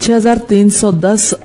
6310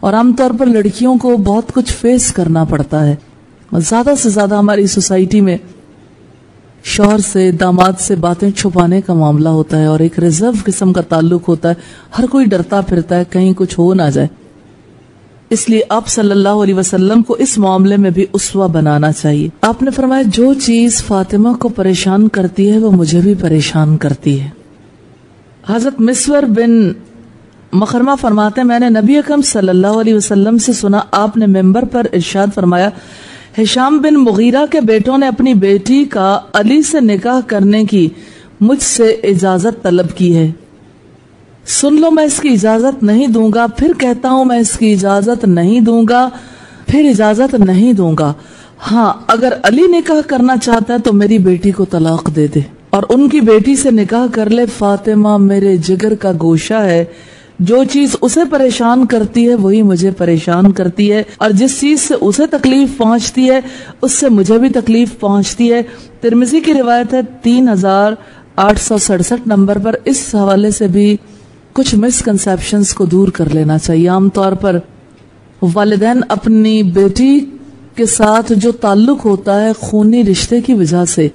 اور عام طور پر لڑکیوں کو بہت کچھ فیس کرنا پڑتا ہے. زیادہ سے زیادہ ہماری سوسائٹی میں شوہر سے داماد سے باتیں چھپانے کا معاملہ ہوتا ہے اور ایک ریزرو قسم کا تعلق ہوتا ہے. ہر کوئی ڈرتا پھرتا ہے کہیں کچھ ہو نہ جائے. اس لیے آپ صلی اللہ علیہ وسلم کو اس معاملے میں بھی اسوہ بنانا چاہیے. آپ نے فرمایا جو چیز فاطمہ کو پریشان کرتی ہے وہ مجھے بھی پریشان کرتی ہے. حضرت مسور بن مخرمہ فرماتے ہیں میں نے نبی اکرم صلی اللہ علیہ وسلم سے سنا آپ نے ممبر پر ارشاد فرمایا ہشام بن مغیرہ کے بیٹوں نے اپنی بیٹی کا علی سے نکاح کرنے کی مجھ سے اجازت طلب کی ہے. سن لو میں اس کی اجازت نہیں دوں گا، پھر کہتا ہوں میں اس کی اجازت نہیں دوں گا، پھر اجازت نہیں دوں گا. ہاں اگر علی نکاح کرنا چاہتا ہے تو میری بیٹی کو طلاق دے دے اور ان کی بیٹی سے نکاح کر لے. فاطمہ میرے جگر کا گوشہ ہے، جو چیز اسے پریشان کرتی ہے وہی مجھے پریشان کرتی ہے، اور جس چیز سے اسے تکلیف پہنچتی ہے اس سے مجھے بھی تکلیف پہنچتی ہے. ترمذی کی روایت ہے 3867 نمبر پر. اس حوالے سے بھی کچھ مسکنسیپشنز کو دور کر لینا چاہیے. عام طور پر والدین اپنی بیٹی کے ساتھ جو تعلق ہوتا ہے خونی رشتے کی وجہ سے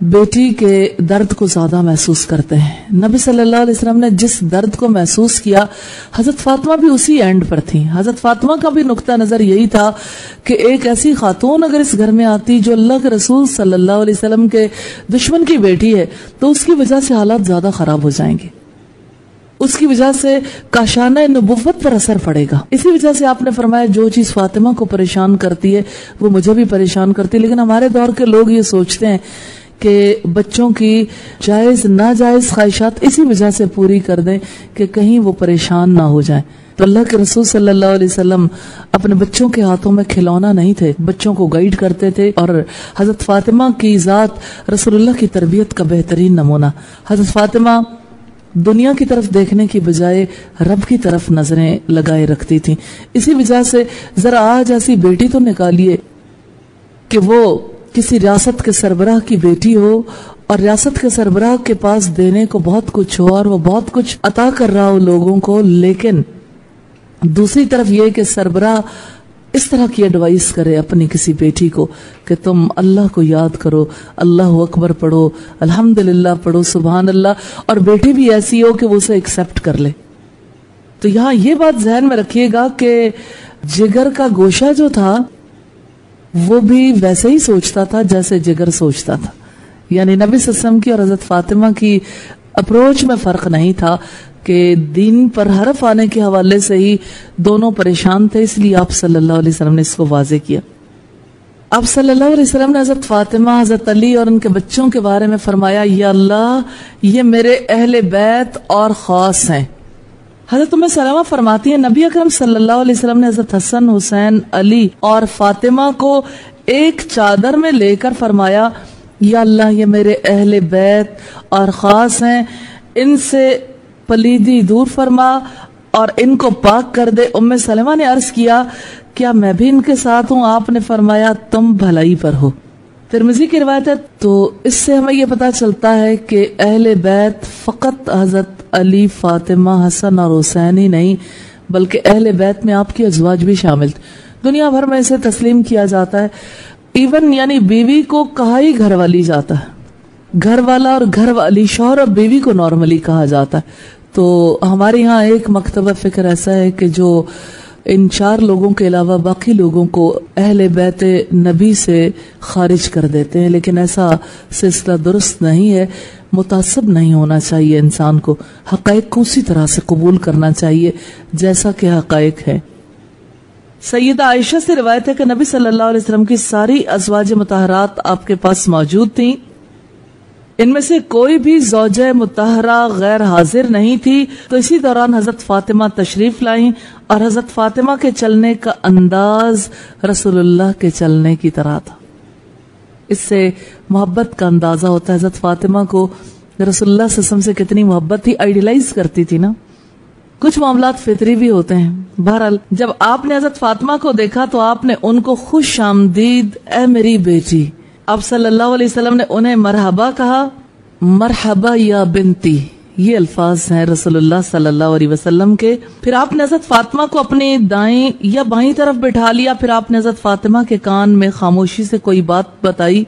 بیٹی کے درد کو زیادہ محسوس کرتے ہیں. نبی صلی اللہ علیہ وسلم نے جس درد کو محسوس کیا حضرت فاطمہ بھی اسی اینڈ پر تھی. حضرت فاطمہ کا بھی نقطہ نظر یہی تھا کہ ایک ایسی خاتون اگر اس گھر میں آتی جو اللہ کے رسول صلی اللہ علیہ وسلم کے دشمن کی بیٹی ہے تو اس کی وجہ سے حالات زیادہ خراب ہو جائیں گے، اس کی وجہ سے کاشانہ نبوت پر اثر پڑے گا. اسی وجہ سے آپ نے فرمایا جو چیز فاطمہ کو پریشان کرتی ہے وہ مجھے بھی پریشان کرتی ہے. لیکن ہمارے دور کے لوگ یہ سوچتے ہیں کہ بچوں کی جائز ناجائز خواہشات اسی وجہ سے پوری کر دیں کہ کہیں وہ پریشان نہ ہو جائیں. تو اللہ کے رسول صلی اللہ علیہ وسلم اپنے بچوں کے ہاتھوں میں کھلونا نہیں تھے، بچوں کو گائیڈ کرتے تھے. اور حضرت فاطمہ کی ذات رسول اللہ کی تربیت کا بہترین نمونہ. حضرت فاطمہ دنیا کی طرف دیکھنے کی بجائے رب کی طرف نظریں لگائے رکھتی تھیں. اسی وجہ سے ذرا آج ایسی بیٹی تو نکالیے کہ وہ کسی ریاست کے سربراہ کی بیٹی ہو اور ریاست کے سربراہ کے پاس دینے کو بہت کچھ ہو اور وہ بہت کچھ عطا کر رہا ہو لوگوں کو، لیکن دوسری طرف یہ کہ سربراہ اس طرح کی ایڈوائس کرے اپنی کسی بیٹی کو کہ تم اللہ کو یاد کرو، اللہ اکبر پڑھو، الحمدللہ پڑھو، سبحان اللہ، اور بیٹی بھی ایسی ہو کہ وہ اسے ایکسپٹ کر لے. تو یہاں یہ بات ذہن میں رکھیے گا کہ جگر کا گوشہ جو تھا وہ بھی ویسے ہی سوچتا تھا جیسے جگر سوچتا تھا. یعنی نبی صلی اللہ علیہ وسلم کی اور حضرت فاطمہ کی اپروچ میں فرق نہیں تھا کہ دین پر حرف آنے کے حوالے سے ہی دونوں پریشان تھے. اس لیے آپ صلی اللہ علیہ وسلم نے اس کو واضح کیا. آپ صلی اللہ علیہ وسلم نے حضرت فاطمہ، حضرت علی اور ان کے بچوں کے بارے میں فرمایا یا اللہ یہ میرے اہل بیت اور خاص ہیں. حضرت ام سلمہ فرماتی ہیں نبی اکرم صلی اللہ علیہ وسلم نے حضرت حسن، حسین، علی اور فاطمہ کو ایک چادر میں لے کر فرمایا یا اللہ یہ میرے اہل بیت اور خاص ہیں، ان سے پلیدی دور فرما اور ان کو پاک کر دے. ام سلمہ نے عرض کیا کیا میں بھی ان کے ساتھ ہوں؟ آپ نے فرمایا تم بھلائی پر ہو. ترمذی کی روایت ہے. تو اس سے ہمیں یہ پتا چلتا ہے کہ اہل بیت فقط حضرت علی، فاطمہ، حسن اور حسین ہی نہیں بلکہ اہل بیت میں آپ کی ازواج بھی شامل تھے. دنیا بھر میں اسے تسلیم کیا جاتا ہے. ایون یعنی بیوی کو کہا ہی گھر والی جاتا ہے، گھر والا اور گھر والی، شوہر اور بیوی کو نارملی کہا جاتا ہے. تو ہمارے ہاں ایک مکتبہ فکر ایسا ہے کہ جو ان 4 لوگوں کے علاوہ باقی لوگوں کو اہل بیت نبی سے خارج کر دیتے ہیں، لیکن ایسا سلسلہ درست نہیں ہے. متعصب نہیں ہونا چاہیے انسان کو، حقائق کو اسی طرح سے قبول کرنا چاہیے جیسا کہ حقائق ہے. سیدہ عائشہ سے روایت ہے کہ نبی صلی اللہ علیہ وسلم کی ساری ازواج مطہرات آپ کے پاس موجود تھیں، ان میں سے کوئی بھی زوجہ مطہرہ غیر حاضر نہیں تھی. تو اسی دوران حضرت فاطمہ تشریف لائیں اور حضرت فاطمہ کے چلنے کا انداز رسول اللہ کے چلنے کی طرح تھا. اس سے محبت کا اندازہ ہوتا ہے. حضرت فاطمہ کو رسول اللہ صلی اللہ علیہ وسلم سے کتنی محبت تھی، آئیڈیلائز کرتی تھی نا. کچھ معاملات فطری بھی ہوتے ہیں. بہرحال جب آپ نے حضرت فاطمہ کو دیکھا تو آپ نے ان کو خوش آمدید اے میری بیٹی. آپ صلی اللہ علیہ وسلم نے انہیں مرحبا کہا، مرحبا یا بنتی، یہ الفاظ ہیں رسول اللہ صلی اللہ علیہ وسلم کے. پھر آپ نے حضرت فاطمہ کو اپنی دائیں یا بائیں طرف بٹھا لیا. پھر آپ نے حضرت فاطمہ کے کان میں خاموشی سے کوئی بات بتائی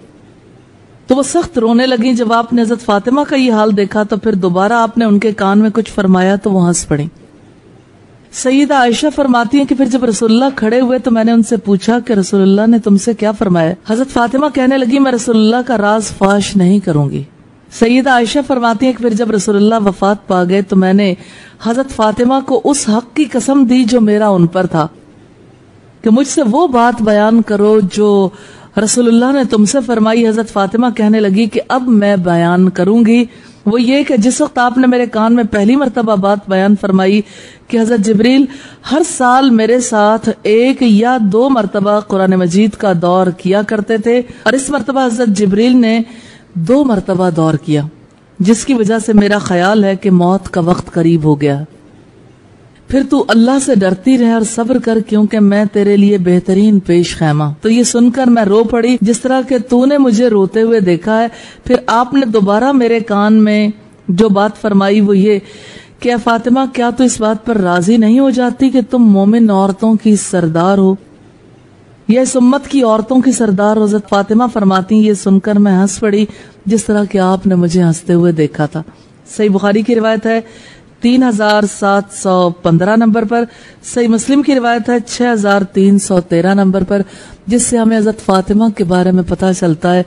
تو وہ سخت رونے لگیں. جب آپ نے حضرت فاطمہ کا یہ حال دیکھا تو پھر دوبارہ آپ نے ان کے کان میں کچھ فرمایا تو وہ ہنس پڑیں. سیدہ عائشہ فرماتی ہیں کہ پھر جب رسول اللہ کھڑے ہوئے تو میں نے ان سے پوچھا کہ رسول اللہ نے تم سے کیا فرمایا؟ حضرت فاطمہ کہنے لگی میں رسول اللہ کا راز فاش نہیں کروں گی. سیدہ عائشہ فرماتی ہیں کہ پھر جب رسول اللہ وفات پا گئے تو میں نے حضرت فاطمہ کو اس حق کی قسم دی جو میرا ان پر تھا کہ مجھ سے وہ بات بیان کرو جو رسول اللہ نے تم سے فرمائی. حضرت فاطمہ کہنے لگی کہ اب میں بیان کروں گی. وہ یہ کہ جس وقت آپ نے میرے کان میں پہلی مرتبہ بات بیان فرمائی کہ حضرت جبریل ہر سال میرے ساتھ 1 یا 2 مرتبہ قرآن مجید کا دور کیا کرتے تھے اور اس مرتبہ حضرت جبریل نے 2 مرتبہ دور کیا، جس کی وجہ سے میرا خیال ہے کہ موت کا وقت قریب ہو گیا. پھر تو اللہ سے ڈرتی رہے اور صبر کر کیونکہ میں تیرے لیے بہترین پیش خیمہ. تو یہ سن کر میں رو پڑی جس طرح کہ تو نے مجھے روتے ہوئے دیکھا ہے. پھر آپ نے دوبارہ میرے کان میں جو بات فرمائی وہ یہ کہ اے فاطمہ کیا تو اس بات پر راضی نہیں ہو جاتی کہ تم مومن عورتوں کی سردار ہو یا اس امت کی عورتوں کی سردار ہو؟ حضرت فاطمہ فرماتی یہ سن کر میں ہنس پڑی جس طرح کہ آپ نے مجھے ہنستے ہوئے دیکھا تھا. صحیح بخاری کی روایت ہے 3715 نمبر پر. صحیح مسلم کی روایت ہے 6313 نمبر پر، جس سے ہمیں حضرت فاطمہ کے بارے میں پتہ چلتا ہے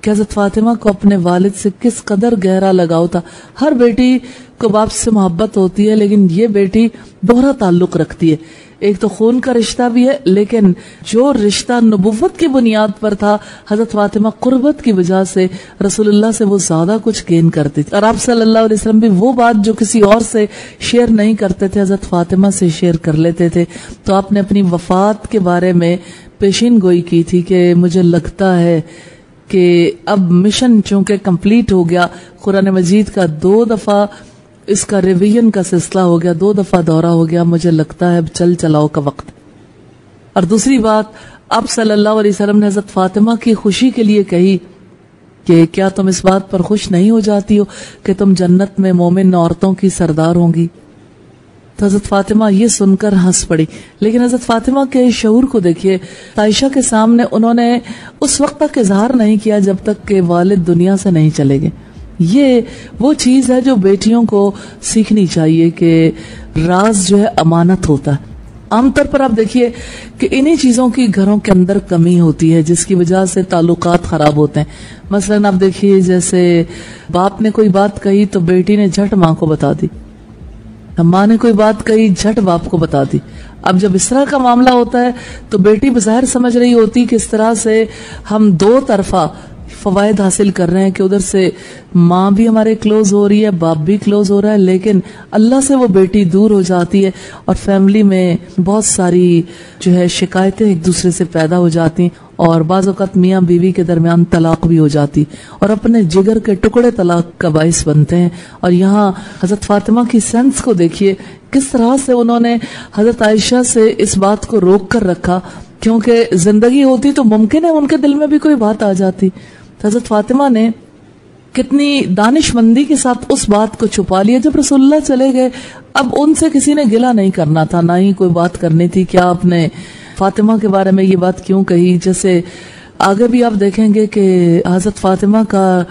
کہ حضرت فاطمہ کو اپنے والد سے کس قدر گہرا لگاؤ تھا. ہر بیٹی کو باپ سے محبت ہوتی ہے لیکن یہ بیٹی دوہرا تعلق رکھتی ہے. ایک تو خون کا رشتہ بھی ہے لیکن جو رشتہ نبوت کی بنیاد پر تھا حضرت فاطمہ قربت کی وجہ سے رسول اللہ سے وہ زیادہ کچھ گین کرتی تھی. اور آپ صلی اللہ علیہ وسلم بھی وہ بات جو کسی اور سے شیئر نہیں کرتے تھے حضرت فاطمہ سے شیئر کر لیتے تھے. تو آپ نے اپنی وفات کے بارے میں پیشین گوئی کی تھی کہ مجھے لگتا ہے کہ اب مشن چونکہ کمپلیٹ ہو گیا، قرآن مجید کا 2 دفعہ اس کا ریویژن کا سلسلہ ہو گیا، 2 دفعہ دورہ ہو گیا، مجھے لگتا ہے اب چل چلاؤ کا وقت. اور دوسری بات آپ صلی اللہ علیہ وسلم نے حضرت فاطمہ کی خوشی کے لیے کہی کہ کیا تم اس بات پر خوش نہیں ہو جاتی ہو کہ تم جنت میں مومن عورتوں کی سردار ہوں گی؟ تو حضرت فاطمہ یہ سن کر ہنس پڑی. لیکن حضرت فاطمہ کے شعور کو دیکھیے، عائشہ کے سامنے انہوں نے اس وقت تک اظہار نہیں کیا جب تک کہ والد دنیا سے نہیں چلے گئے. یہ وہ چیز ہے جو بیٹیوں کو سیکھنی چاہیے کہ راز جو ہے امانت ہوتا ہے. عام طور پر آپ دیکھیے کہ انہی چیزوں کی گھروں کے اندر کمی ہوتی ہے جس کی وجہ سے تعلقات خراب ہوتے ہیں. مثلا آپ دیکھیے جیسے باپ نے کوئی بات کہی تو بیٹی نے جھٹ ماں کو بتا دی، ماں نے کوئی بات کہی جھٹ باپ کو بتا دی. اب جب اس طرح کا معاملہ ہوتا ہے تو بیٹی بظاہر سمجھ رہی ہوتی کہ اس طرح سے ہم 2 طرفہ فوائد حاصل کر رہے ہیں کہ ادھر سے ماں بھی ہمارے کلوز ہو رہی ہے، باپ بھی کلوز ہو رہا ہے، لیکن اللہ سے وہ بیٹی دور ہو جاتی ہے اور فیملی میں بہت ساری جو ہے شکایتیں ایک دوسرے سے پیدا ہو جاتی ہیں اور بعض اوقات میاں بیوی کے درمیان طلاق بھی ہو جاتی اور اپنے جگر کے ٹکڑے طلاق کا باعث بنتے ہیں. اور یہاں حضرت فاطمہ کی سینس کو دیکھیے کس طرح سے انہوں نے حضرت عائشہ سے اس بات کو روک کر رکھا، کیونکہ زندگی ہوتی تو ممکن ہے ان کے دل میں بھی کوئی بات آ جاتی. حضرت فاطمہ نے کتنی دانش مندی کے ساتھ اس بات کو چھپا لیا. جب رسول اللہ چلے گئے اب ان سے کسی نے گلہ نہیں کرنا تھا، نہ ہی کوئی بات کرنی تھی کیا آپ نے فاطمہ کے بارے میں یہ بات کیوں کہی. جیسے آگے بھی آپ دیکھیں گے کہ حضرت فاطمہ کا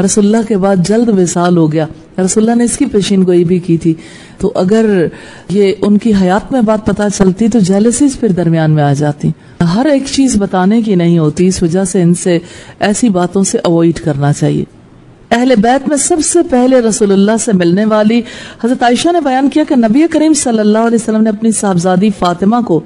رسول اللہ کے بعد جلد وصال ہو گیا. رسول اللہ نے اس کی پیشین گوئی بھی کی تھی. تو اگر یہ ان کی حیات میں بات پتہ چلتی تو جیلسیز پھر درمیان میں آ جاتی. ہر ایک چیز بتانے کی نہیں ہوتی، اس وجہ سے ان سے ایسی باتوں سے اوائڈ کرنا چاہیے. اہل بیت میں سب سے پہلے رسول اللہ سے ملنے والی حضرت عائشہ نے بیان کیا کہ نبی کریم صلی اللہ علیہ وسلم نے اپنی صاحبزادی فاطمہ کو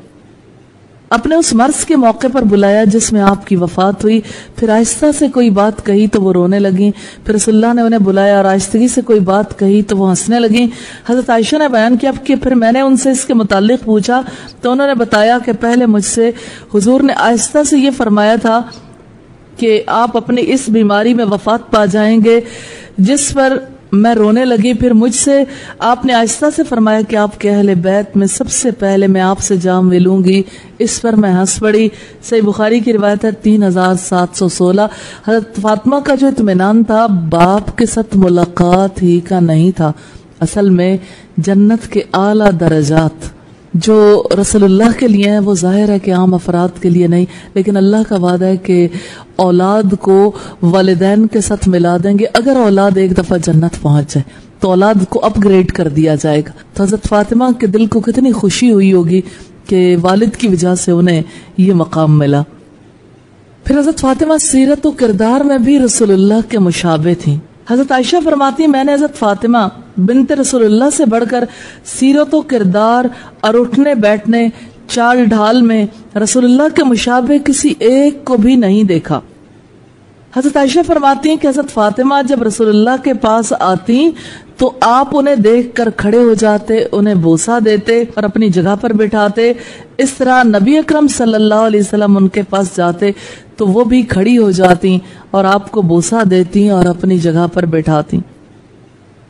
اپنے اس مرض کے موقع پر بلایا جس میں آپ کی وفات ہوئی. پھر آہستہ سے کوئی بات کہی تو وہ رونے لگیں. پھر رسول اللہ نے انہیں بلایا اور آہستگی سے کوئی بات کہی تو وہ ہنسنے لگیں. حضرت عائشہ نے بیان کیا کہ پھر میں نے ان سے اس کے متعلق پوچھا تو انہوں نے بتایا کہ پہلے مجھ سے حضور نے آہستہ سے یہ فرمایا تھا کہ آپ اپنی اس بیماری میں وفات پا جائیں گے جس پر میں رونے لگی. پھر مجھ سے آپ نے آہستہ سے فرمایا کہ آپ کے اہل بیت میں سب سے پہلے میں آپ سے جام ملوں گی. اس پر میں ہنس پڑی. صحیح بخاری کی روایت ہے 3716. حضرت فاطمہ کا جو اطمینان تھا باپ کے ساتھ ملاقات ہی کا نہیں تھا، اصل میں جنت کے اعلیٰ درجات جو رسول اللہ کے لیے ہیں وہ ظاہر ہے کہ عام افراد کے لیے نہیں، لیکن اللہ کا وعدہ ہے کہ اولاد کو والدین کے ساتھ ملا دیں گے. اگر اولاد ایک دفعہ جنت پہنچ جائے تو اولاد کو اپ گریڈ کر دیا جائے گا. تو حضرت فاطمہ کے دل کو کتنی خوشی ہوئی ہوگی کہ والد کی وجہ سے انہیں یہ مقام ملا. پھر حضرت فاطمہ سیرت و کردار میں بھی رسول اللہ کے مشابہ تھیں. حضرت عائشہ فرماتی ہیں میں نے حضرت فاطمہ بنت رسول اللہ سے بڑھ کر سیرت و کردار اور اٹھنے بیٹھنے چال ڈھال میں رسول اللہ کے مشابہ کسی ایک کو بھی نہیں دیکھا. حضرت عائشہ فرماتی ہیں کہ حضرت فاطمہ جب رسول اللہ کے پاس آتی تو آپ انہیں دیکھ کر کھڑے ہو جاتے، انہیں بوسہ دیتے اور اپنی جگہ پر بٹھاتے. اس طرح نبی اکرم صلی اللہ علیہ وسلم ان کے پاس جاتے تو وہ بھی کھڑی ہو جاتی اور آپ کو بوسہ دیتی اور اپنی جگہ پر بٹھاتی.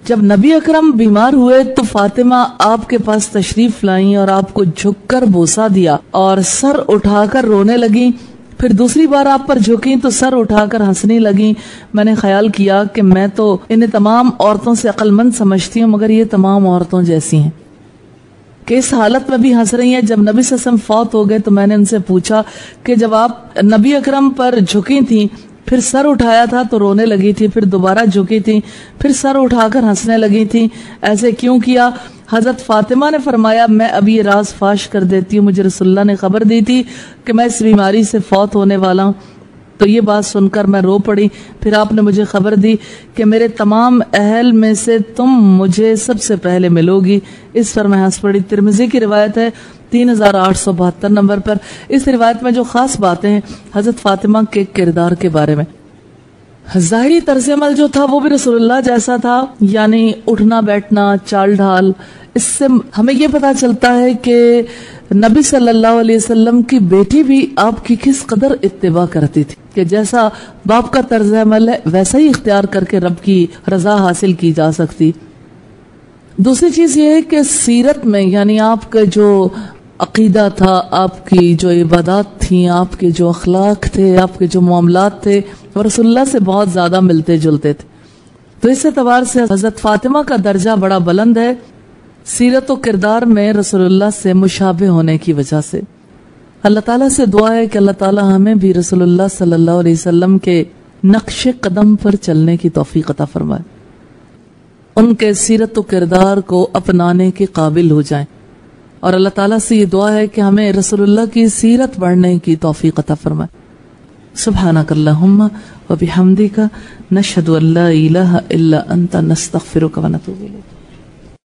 جب نبی اکرم بیمار ہوئے تو فاطمہ آپ کے پاس تشریف لائیں اور آپ کو جھک کر بوسہ دیا اور سر اٹھا کر رونے لگیں. پھر دوسری بار آپ پر جھکیں تو سر اٹھا کر ہنسنے لگیں. میں نے خیال کیا کہ میں تو انہیں تمام عورتوں سے عقل مند سمجھتی ہوں مگر یہ تمام عورتوں جیسی ہیں کہ اس حالت میں بھی ہنس رہی ہیں. جب نبی صلی اللہ علیہ وسلم فوت ہو گئے تو میں نے ان سے پوچھا کہ جب آپ نبی اکرم پر جھکی تھیں پھر سر اٹھایا تھا تو رونے لگی تھی، پھر دوبارہ جھکی تھی پھر سر اٹھا کر ہنسنے لگی تھی، ایسے کیوں کیا؟ حضرت فاطمہ نے فرمایا میں اب یہ راز فاش کر دیتی ہوں، مجھے رسول اللہ نے خبر دی تھی کہ میں اس بیماری سے فوت ہونے والا ہوں. تو یہ بات سن کر میں رو پڑی. پھر آپ نے مجھے خبر دی کہ میرے تمام اہل میں سے تم مجھے سب سے پہلے ملو گی. اس پر میں ہنس پڑی. ترمذی کی روایت ہے 3872 نمبر پر. اس روایت میں جو خاص باتیں ہیں حضرت فاطمہ کے کردار کے بارے میں، ظاہری طرز عمل جو تھا وہ بھی رسول اللہ جیسا تھا، یعنی اٹھنا بیٹھنا چال ڈھال. اس سے ہمیں یہ پتا چلتا ہے کہ نبی صلی اللہ علیہ وسلم کی بیٹی بھی آپ کی کس قدر اتباع کرتی تھی کہ جیسا باپ کا طرز عمل ہے ویسا ہی اختیار کر کے رب کی رضا حاصل کی جا سکتی. دوسری چیز یہ ہے کہ سیرت میں یعنی آپ کا جو عقیدہ تھا، آپ کی جو عبادات تھیں، آپ کے جو اخلاق تھے، آپ کے جو معاملات تھے وہ رسول اللہ سے بہت زیادہ ملتے جلتے تھے. تو اس اعتبار سے حضرت فاطمہ کا درجہ بڑا بلند ہے سیرت و کردار میں رسول اللہ سے مشابہ ہونے کی وجہ سے. اللہ تعالیٰ سے دعا ہے کہ اللہ تعالیٰ ہمیں بھی رسول اللہ صلی اللہ علیہ وسلم کے نقش قدم پر چلنے کی توفیق عطا فرمائے، ان کے سیرت و کردار کو اپنانے کے قابل ہو جائیں. اور اللہ تعالیٰ سے یہ دعا ہے کہ ہمیں رسول اللہ کی سیرت پڑھنے کی توفیق عطا فرمائے. سبحانک اللہم و بحمدک نشہد ان لا الہ الا انت نستغفرک و نتوب الیک.